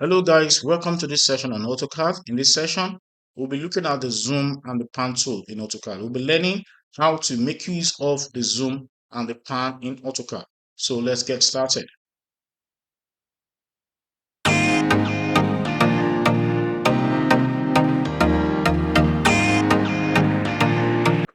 Hello guys, welcome to this session on AutoCAD. In this session, we'll be looking at the zoom and the pan tool in AutoCAD. We'll be learning how to make use of the zoom and the pan in AutoCAD. So let's get started.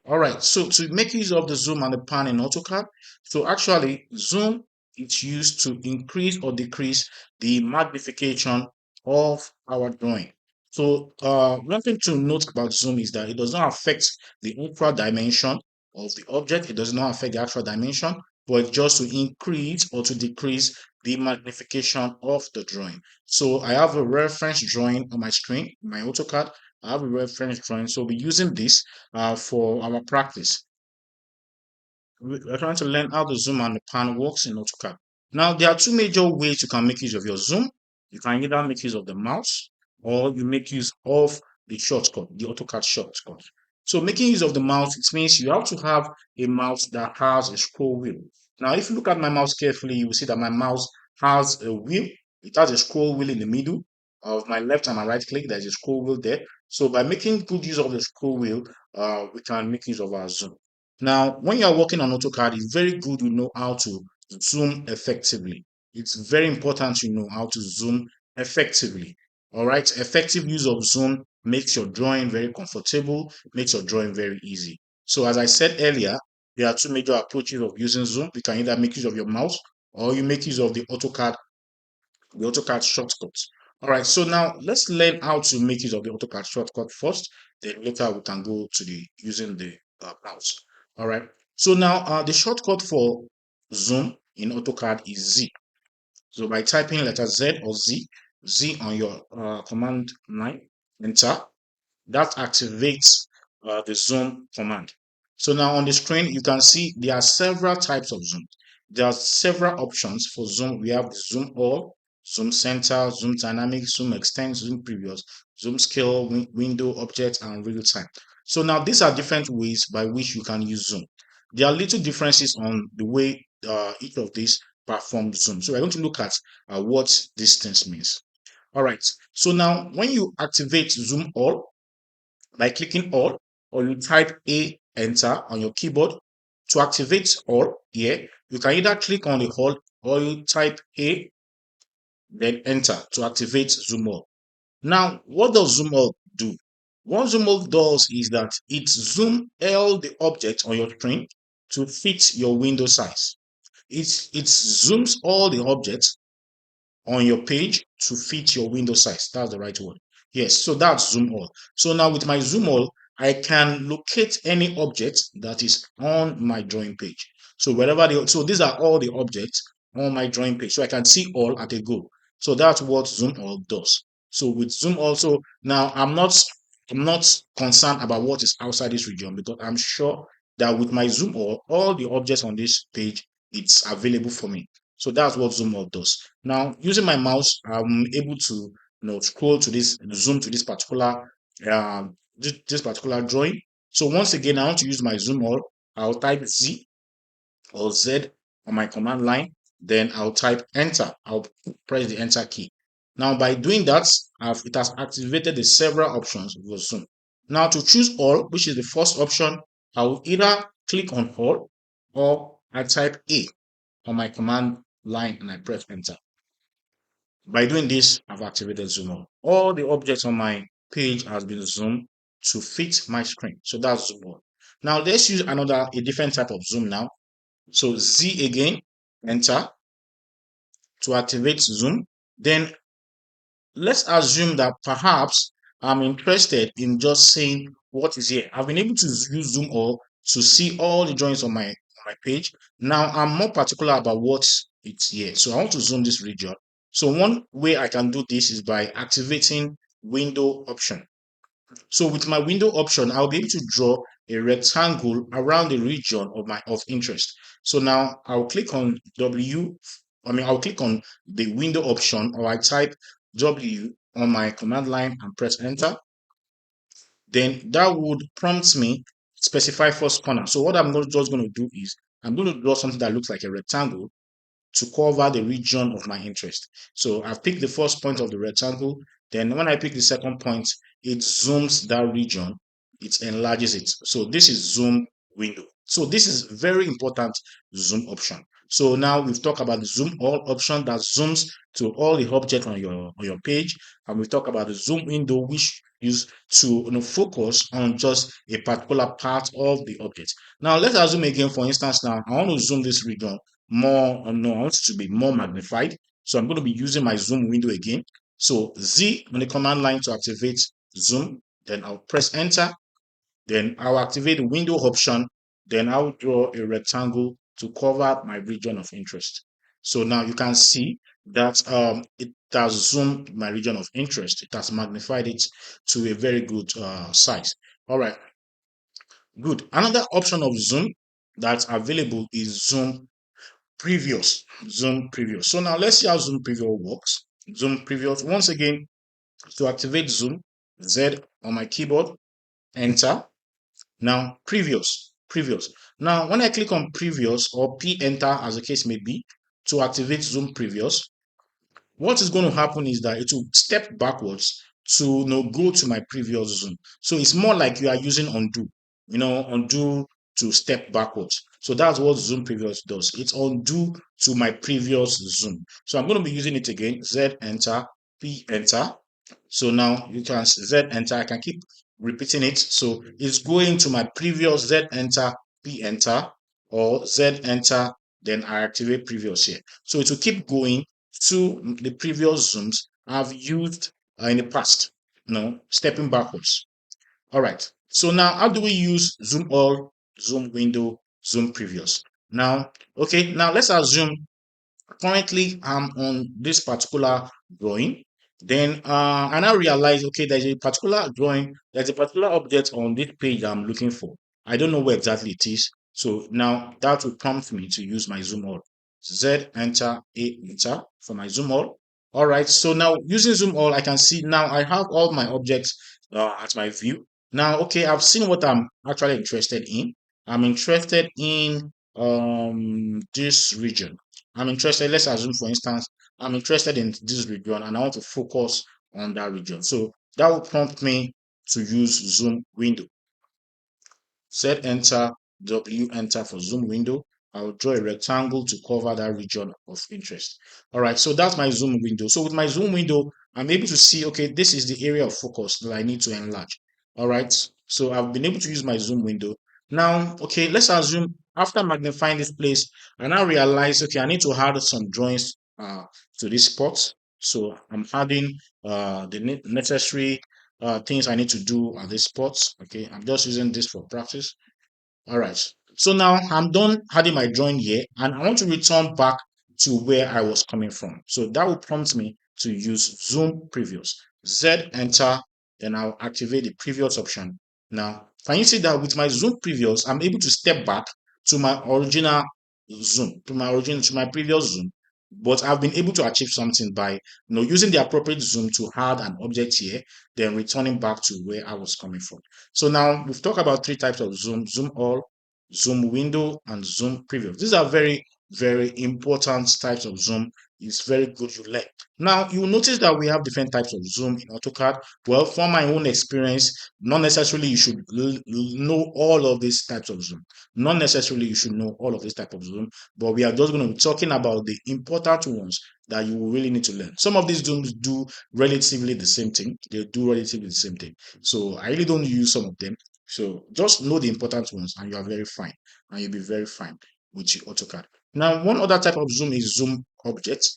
All right, so to make use of the zoom and the pan in AutoCAD, so actually zoom is used to increase or decrease the magnification of our drawing. So one thing to note about zoom is that it does not affect the actual dimension of the object. It does not affect the actual dimension, but it's just to increase or to decrease the magnification of the drawing. So I have a reference drawing on my screen, my AutoCAD. I have a reference drawing, so we'll be using this for our practice. We're trying to learn how the zoom and the pan works in AutoCAD. Now, there are two major ways you can make use of your zoom. You can either make use of the mouse or you make use of the shortcut, the AutoCAD shortcut. So making use of the mouse, it means you have to have a mouse that has a scroll wheel. Now, if you look at my mouse carefully, you will see that my mouse has a wheel. It has a scroll wheel in the middle of my left and my right click. There's a scroll wheel there. So by making good use of the scroll wheel, we can make use of our zoom. Now, when you are working on AutoCAD, it's very good you know how to zoom effectively. It's very important you know how to zoom effectively. All right, effective use of zoom makes your drawing very comfortable, makes your drawing very easy. So, as I said earlier, there are two major approaches of using zoom. You can either make use of your mouse or you make use of the AutoCAD shortcuts. All right, so now let's learn how to make use of the AutoCAD shortcut first. Then later we can go to the using the mouse. All right. So now the shortcut for zoom in AutoCAD is Z. So by typing letter Z or Z on your command line, enter, that activates the zoom command. So now on the screen, you can see there are several types of zoom. There are several options for zoom. We have the zoom all, zoom center, zoom dynamic, zoom extend, zoom previous, zoom scale, window, object, and real time. So now these are different ways by which you can use zoom. There are little differences on the way each of these perform zoom. So we're going to look at what this thing means. All right. So now when you activate zoom all, by clicking all or you type A, enter on your keyboard. To activate all here, you can either click on the all or you type A, then enter to activate zoom all. Now, what does zoom all do? What zoom all does is that it zoom all the objects on your screen to fit your window size. It zooms all the objects on your page to fit your window size. That's the right word. Yes, so that's zoom all. So now with my zoom all, I can locate any object that is on my drawing page. So so these are all the objects on my drawing page. So I can see all at a go. So that's what zoom all does. So with zoom also, now I'm not concerned about what is outside this region because I'm sure that with my zoom all the objects on this page, it's available for me. So that's what zoom all does. Now, using my mouse, I'm able to scroll to this, zoom to this particular this particular drawing. So once again, I want to use my zoom all. I'll type Z or Z on my command line. Then I'll type enter. I'll press the enter key. Now, by doing that, it has activated the several options for zoom. Now, to choose all, which is the first option, I will either click on all or I type A on my command line and I press enter. By doing this, I've activated zoom all. All the objects on my page has been zoomed to fit my screen. So that's zoom all. Now let's use a different type of zoom now. So Z again, enter to activate zoom. Then let's assume that perhaps I'm interested in just seeing what is here. I've been able to use zoom all to see all the drawings on my page. Now I'm more particular about what it's here. So I want to zoom this region. So one way I can do this is by activating window option. So with my window option, I'll be able to draw a rectangle around the region of interest. So now I'll click on I'll click on the window option or I type W on my command line and press enter. Then that would prompt me specify first corner. So what I'm just going to do is I'm going to draw something that looks like a rectangle to cover the region of my interest. So I've picked the first point of the rectangle. Then when I pick the second point, it zooms that region, it enlarges it. So this is zoom window. So this is very important zoom option. So now we've talked about the zoom all option that zooms to all the objects on your page, and we've talked about the zoom window, which is to focus on just a particular part of the object. Now let's assume again, for instance, now I want to zoom this region more, no, I want it to be more magnified. So I'm going to be using my zoom window again. So Z on the command line to activate zoom, then I'll press enter, then I'll activate the window option, then I'll draw a rectangle to cover my region of interest. So now you can see that it has zoomed my region of interest. It has magnified it to a very good size. All right, good. Another option of zoom that's available is zoom previous. Zoom previous. So now let's see how zoom previous works. Zoom previous. Once again, to activate zoom, Z on my keyboard, enter. Now, previous. Now, when I click on previous or P enter as the case may be to activate zoom previous, what is going to happen is that it will step backwards to go to my previous zoom. So it's more like you are using undo, undo to step backwards. So that's what zoom previous does. It's undo to my previous zoom. So I'm going to be using it again. Z enter, P enter. So now you can Z enter. I can keep repeating it. So it's going to my previous Z enter, P enter, or Z enter, then I activate previous here. So it will keep going to the previous zooms I've used in the past, stepping backwards. All right. So now how do we use zoom all, zoom window, zoom previous? Now, okay, now let's assume currently I'm on this particular drawing. Then I now realize, okay, there's a particular drawing, there's a particular object on this page I'm looking for. I don't know where exactly it is. So now that will prompt me to use my zoom all. Z enter, A enter for my zoom all. All right, so now using zoom all, I can see now I have all my objects at my view. Now, okay, I've seen what I'm actually interested in. I'm interested in this region. I'm interested, let's assume for instance, I'm interested in this region and I want to focus on that region. So that will prompt me to use zoom window. Z enter, W enter for zoom window. I'll draw a rectangle to cover that region of interest. All right, so that's my zoom window. So with my zoom window, I'm able to see, okay, this is the area of focus that I need to enlarge. All right, so I've been able to use my zoom window. Now, okay, let's assume after magnifying this place, I now realize, okay, I need to add some drawings to this spot. So I'm adding the necessary things I need to do at this spot. Okay, I'm just using this for practice. All right. So now I'm done adding my drawing here and I want to return back to where I was coming from. So that will prompt me to use zoom previous. Z enter, then I'll activate the previous option. Now, can you see that with my zoom previous, I'm able to step back to my original zoom, to my previous zoom, but I've been able to achieve something by using the appropriate zoom to add an object here, then returning back to where I was coming from. So now we've talked about three types of zoom: zoom all, zoom window, and zoom preview. These are very, very important types of zoom. It's very good you learn. Now you will notice that we have different types of zoom in AutoCAD. Well, from my own experience, not necessarily you should know all of these types of zoom. Not necessarily you should know all of these types of zoom, but we are just going to be talking about the important ones that you will really need to learn. Some of these zooms do relatively the same thing. They do relatively the same thing. So I really don't use some of them. So just know the important ones and you are very fine. And you'll be very fine with your AutoCAD. Now, one other type of zoom is zoom object.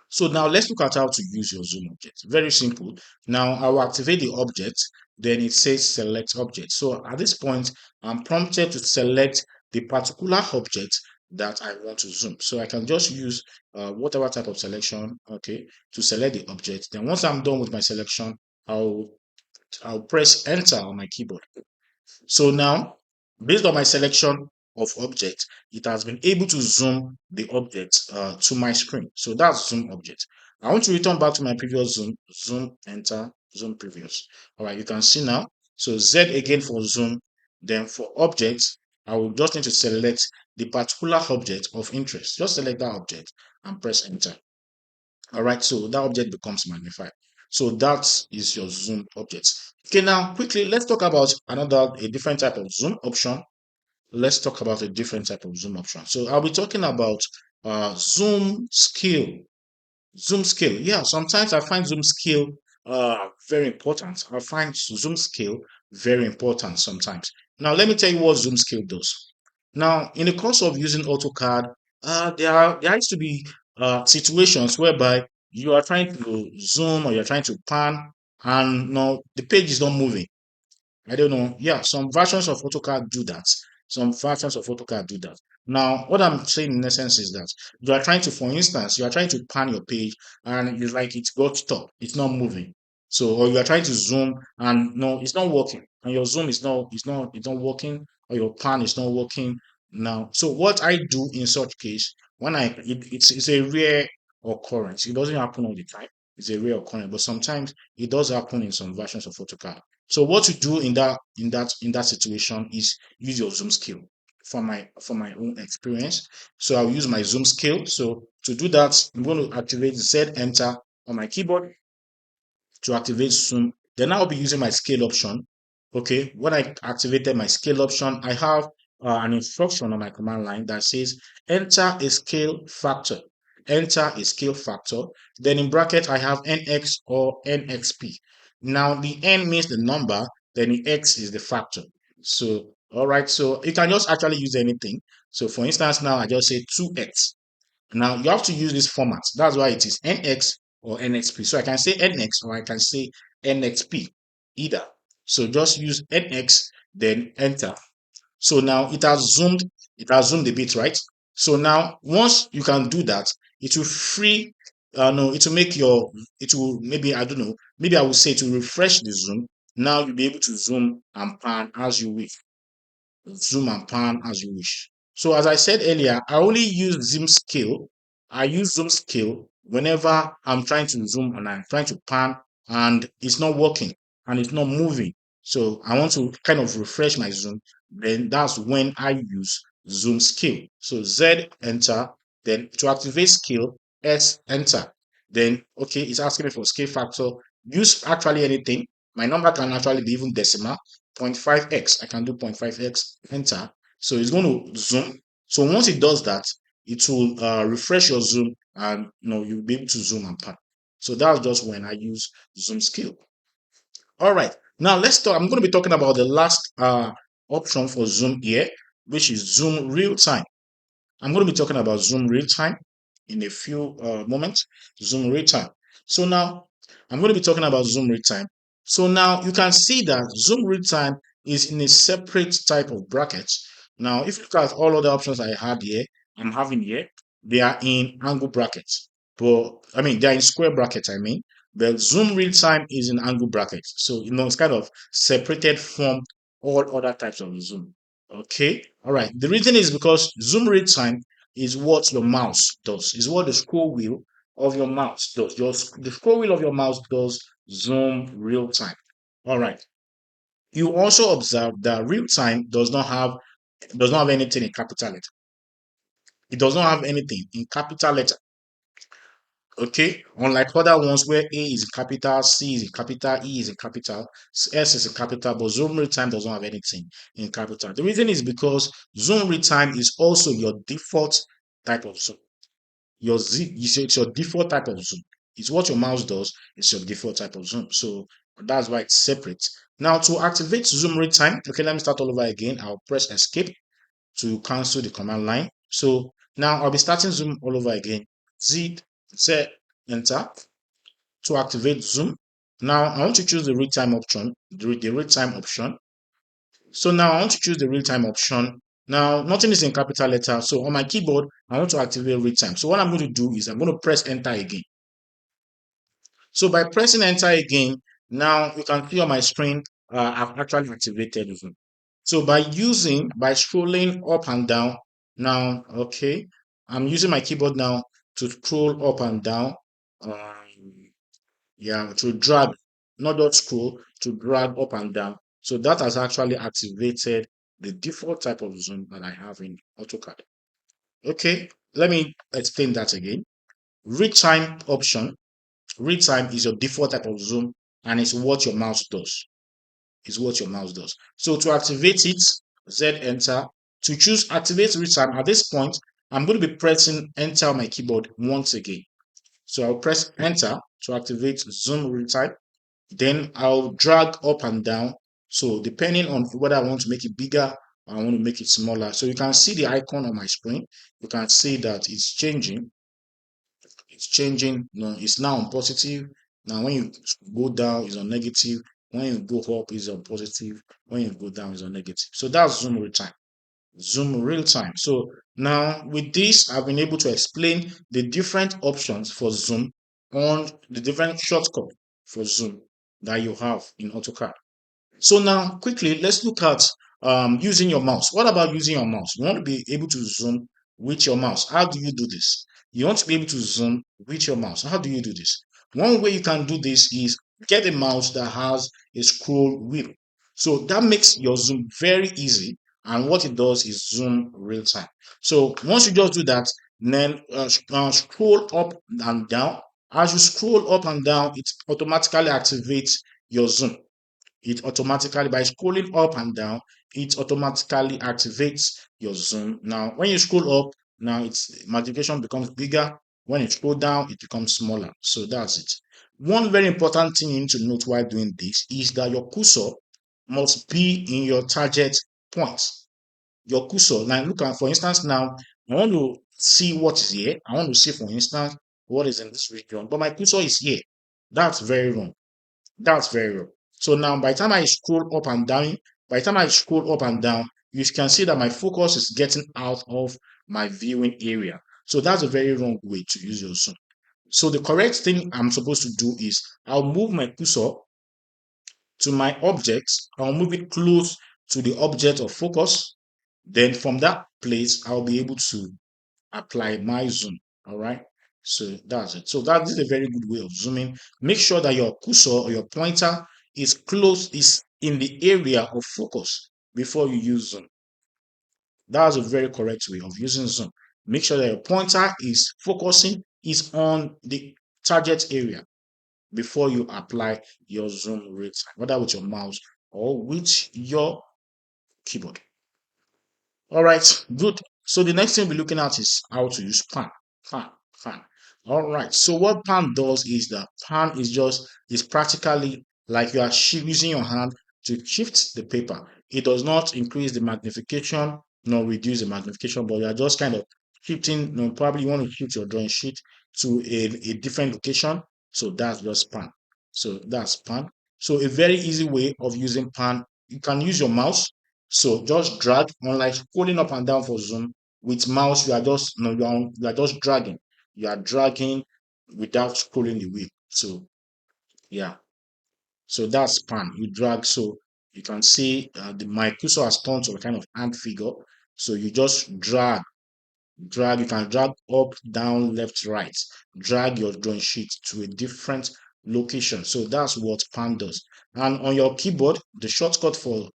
So now let's look at how to use your zoom object. Very simple. Now I will activate the object. Then it says select object. So at this point, I'm prompted to select the particular object that I want to zoom. So I can just use whatever type of selection, okay, to select the object. Then once I'm done with my selection, I'll press enter on my keyboard. So now, based on my selection of object, it has been able to zoom the object to my screen. So that's zoom object. I want to return back to my previous zoom, zoom, enter, zoom previous. All right, you can see now. So Z again for zoom, then for object, I will just need to select the particular object of interest. Just select that object and press enter. All right, so that object becomes magnified. So that is your zoom object. Okay, now quickly, let's talk about a different type of zoom option. Let's talk about a different type of zoom option. So I'll be talking about zoom scale. Zoom scale. Yeah, sometimes I find zoom scale very important. I find zoom scale very important sometimes. Now, let me tell you what zoom scale does. Now, in the course of using AutoCAD, there used to be situations whereby you are trying to zoom or you're trying to pan, and no, the page is not moving. I don't know. Yeah, some versions of AutoCAD do that. Some versions of AutoCAD do that. Now, what I'm saying in essence is that you are trying to, for instance, you are trying to pan your page and it's like it got stuck. It's not moving. So, or you are trying to zoom and no, it's not working. And your zoom it's not working, or your pan is not working now. So, what I do in such case, it's a rare occurrence. It doesn't happen all the time. It's a rare occurrence, but sometimes it does happen in some versions of AutoCAD. So what you do in that situation is use your zoom scale. For my own experience, so I'll use my zoom scale. So to do that, I'm going to activate Z enter on my keyboard to activate zoom. Then I'll be using my scale option. Okay, when I activated my scale option, I have an instruction on my command line that says enter a scale factor. Enter a scale factor. Then in bracket, I have NX or NXP. Now the N means the number, then the X is the factor. So, all right, so you can just actually use anything. So for instance, now I just say 2X. Now you have to use this format. That's why it is NX or NXP. So I can say NX or I can say NXP, either. So just use NX, then enter. So now it has zoomed a bit, right? So now once you can do that, it will free, no, it will make your, it will maybe, I don't know, maybe I will say to refresh the zoom. Now you'll be able to zoom and pan as you wish. Zoom and pan as you wish. So as I said earlier, I only use zoom scale. I use zoom scale whenever I'm trying to zoom and I'm trying to pan and it's not working and it's not moving. So I want to kind of refresh my zoom. Then that's when I use zoom scale. So Z enter. Then to activate scale, S enter. Then okay, it's asking me for scale factor. Use actually anything. My number can actually be even decimal. 0.5x. I can do 0.5x, enter. So it's going to zoom. So once it does that, it will refresh your zoom and you'll be able to zoom and pan. So that's just when I use zoom scale. All right. Now let's talk. I'm going to be talking about the last option for zoom here, which is zoom real time. I'm going to be talking about zoom real time in a few moments. Zoom real time. So now I'm going to be talking about zoom real time. So now you can see that zoom real time is in a separate type of brackets. Now, if you look at all other options I had here, I'm having here, they are in angle brackets. But I mean, they are in square brackets, I mean. But zoom real time is in angle brackets. So, it's kind of separated from all other types of zoom. Okay. All right. The reason is because zoom real time is what your mouse does, is what the scroll wheel of your mouse does. The scroll wheel of your mouse does zoom real time. All right. You also observe that real time does not have anything in capital letter. It does not have anything in capital letter. Okay, unlike other ones where A is in capital, C is in capital, E is in capital, S is in capital, but zoom real time doesn't have anything in capital. The reason is because zoom real time is also your default type of zoom. It's your default type of zoom. It's what your mouse does. It's your default type of zoom. So that's why it's separate. Now to activate zoom real time, okay, let me start all over again. I'll press escape to cancel the command line. So now I'll be starting zoom all over again. Z, enter to activate zoom. Now I want to choose the real time option, the real time option. So now I want to choose the real time option. Now nothing is in capital letter. So on my keyboard, I want to activate real time. So what I'm going to do is I'm going to press enter again. So by pressing enter again, now you can see on my screen, I've actually activated zoom. So by scrolling up and down, now, okay, I'm using my keyboard now to scroll up and down. Yeah, to drag, not just scroll, to drag up and down. So that has actually activated the default type of zoom that I have in AutoCAD. Okay, let me explain that again. Read time option. Read time is your default type of zoom, and it's what your mouse does. Is what your mouse does. So to activate it, Z enter. To choose activate read time, at this point, I'm going to be pressing enter on my keyboard once again. So I'll press enter to activate zoom read time. Then I'll drag up and down. So depending on whether I want to make it bigger or I want to make it smaller. So you can see the icon on my screen. You can see that it's changing. It's changing. It's now on positive. Now when you go down, it's on negative. When you go up, it's on positive. When you go down, it's on negative. So that's zoom real time. Zoom real time. So now with this, I've been able to explain the different options for zoom on the different shortcut for zoom that you have in AutoCAD. So now quickly, let's look at using your mouse. What about using your mouse? You want to be able to zoom with your mouse. How do you do this? You want to be able to zoom with your mouse. How do you do this? One way you can do this is get a mouse that has a scroll wheel. So that makes your zoom very easy. And what it does is zoom real time. So once you just do that, then scroll up and down. As you scroll up and down, it automatically activates your zoom. It automatically, by scrolling up and down, it automatically activates your zoom. Now when you scroll up, now its magnification becomes bigger. When you scroll down, it becomes smaller. So that's it. One very important thing you need to note while doing this is that your cursor must be in your target point. Your cursor, now look at, for instance, now I want to see what is here. I want to see, for instance, what is in this region, but my cursor is here. That's very wrong. That's very wrong. So now by the time I scroll up and down, you can see that my focus is getting out of my viewing area. So that's a very wrong way to use your zoom. So the correct thing I'm supposed to do is I'll move my cursor to my object. I'll move it close to the object of focus. Then from that place, I'll be able to apply my zoom. All right. So that's it. So that is a very good way of zooming. Make sure that your cursor or your pointer is in the area of focus before you use zoom. That's a very correct way of using zoom. Make sure that your pointer is focusing, is on the target area before you apply your zoom real time, whether with your mouse or with your keyboard. All right, good. So the next thing we're looking at is how to use pan. Pan, pan. All right. So what pan does is that pan is practically like you are using your hand to shift the paper. It does not increase the magnification nor reduce the magnification, but you are just kind of shifting. Probably you want to shift your drawing sheet to a different location. So that's just pan. So that's pan. So a very easy way of using pan. You can use your mouse, so just drag, unlike scrolling up and down for zoom. With mouse, you are just you are just dragging. You are dragging without scrolling the wheel. So yeah, so that's pan. You drag, so you can see my cursor has turned to a kind of ant figure. So you just drag. You can drag up, down, left, right. Drag your drawing sheet to a different location. So that's what pan does. And on your keyboard, the shortcut for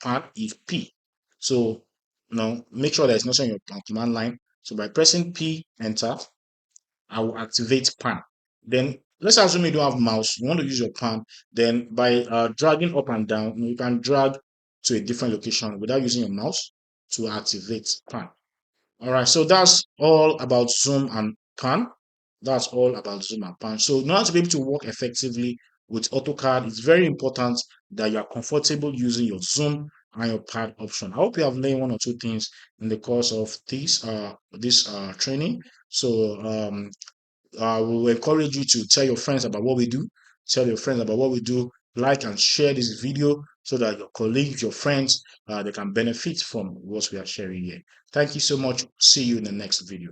pan is P. So make sure there's nothing on your command line. So by pressing P, enter, I will activate pan. Then let's assume you don't have mouse, you want to use your pan. Then by dragging up and down, you can drag to a different location without using your mouse to activate pan. All right, so that's all about zoom and pan. That's all about zoom and pan. So in order to be able to work effectively with AutoCAD, it's very important that you are comfortable using your zoom and your pan option. I hope you have learned one or two things in the course of this training. So we will encourage you to tell your friends about what we do. Tell your friends about what we do. Like and share this video so that your colleagues, your friends, they can benefit from what we are sharing here. Thank you so much. See you in the next video.